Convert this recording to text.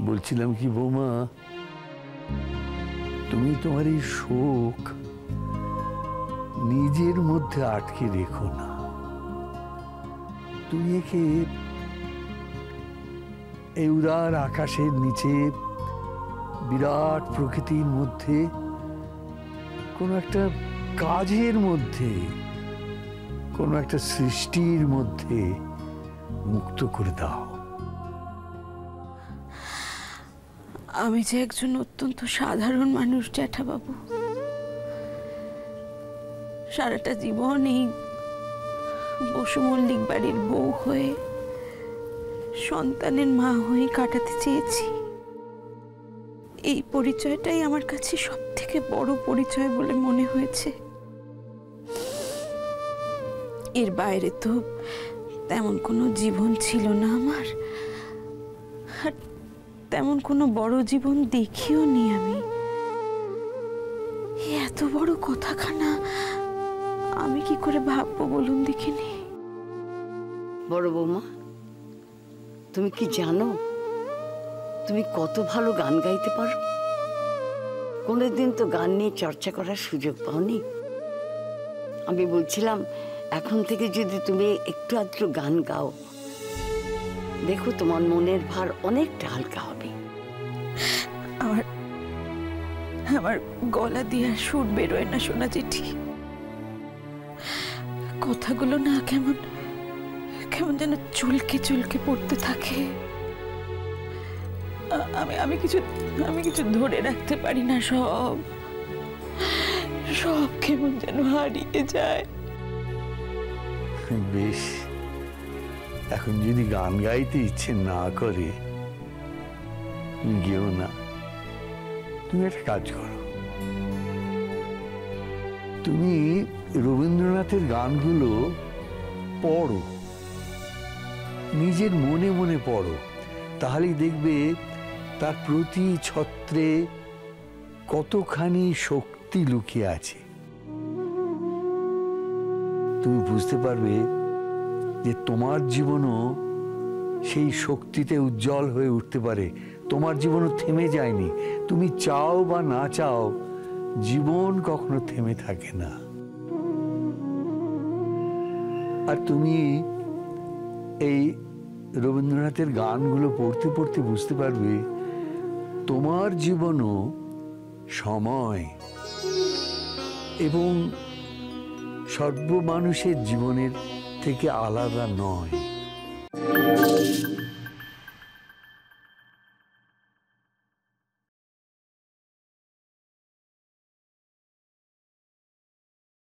বলছিলাম কি বৌমা, তুমি তোমার এই শোক নিজের মধ্যে আটকে রেখো না। তুমি একে এই উদার আকাশের নিচে বিরাট প্রকৃতির মধ্যে কোন একটা কাজের মধ্যে, কোন একটা সৃষ্টির মধ্যে মুক্ত করে দাও। আমি যে একজন অত্যন্ত সাধারণ মানুষ জ্যাঠাবাবু, সারাটা জীবন এই বসু মল্লিক বাড়ির বউ হয়ে, সন্তানের মা হয়ে কাটাতে চেয়েছি। এই পরিচয়টাই আমার কাছে সব থেকে বড় পরিচয় বলে মনে হয়েছে। এর বাইরে তো তেমন কোনো জীবন ছিল না আমার, আর তেমন কোনো বড় জীবন দেখিও নি আমি। এত বড় কথাখানা আমি কি করে ভাববো বলুন দেখিনি। বড় বৌমা, তুমি কি জানো তুমি কত ভালো গান গাইতে পারো? কোনোদিন তো গান নিয়ে চর্চা করার সুযোগ পাওনি। আমি বলছিলাম এখন থেকে যদি তুমি একটু আধটু গান গাও, দেখো তোমার মনের ভার অনেকটা হালকা হবে। আমার গলা দিয়ে সুর বেরোয় না সোনা জেঠি, কথাগুলো না কেমন কেমন যেন চুলকে চুলকে পড়তে থাকে। আমি কিছু ধরে রাখতে পারি না, সব কেমন যেন হারিয়ে যায়। বেশ, এখন যদি গান গাইতে ইচ্ছে না করে তুমি গেও না। তুমি একটা কাজ করো, তুমি রবীন্দ্রনাথের গানগুলো পড়ো, নিজের মনে মনে পড়ো। তাহলেই দেখবে তার প্রতি ছত্রে কতখানি শক্তি লুকিয়ে আছে। তুমি বুঝতে পারবে যে তোমার জীবনও সেই শক্তিতে উজ্জ্বল হয়ে উঠতে পারে। তোমার জীবনও থেমে যায়নি। তুমি চাও বা না চাও, জীবন কখনো থেমে থাকে না। আর তুমি এই রবীন্দ্রনাথের গানগুলো পড়তে পড়তে বুঝতে পারবে তোমার জীবনও সময় এবং সর্বমানুষের জীবনের থেকে আলাদা নয়।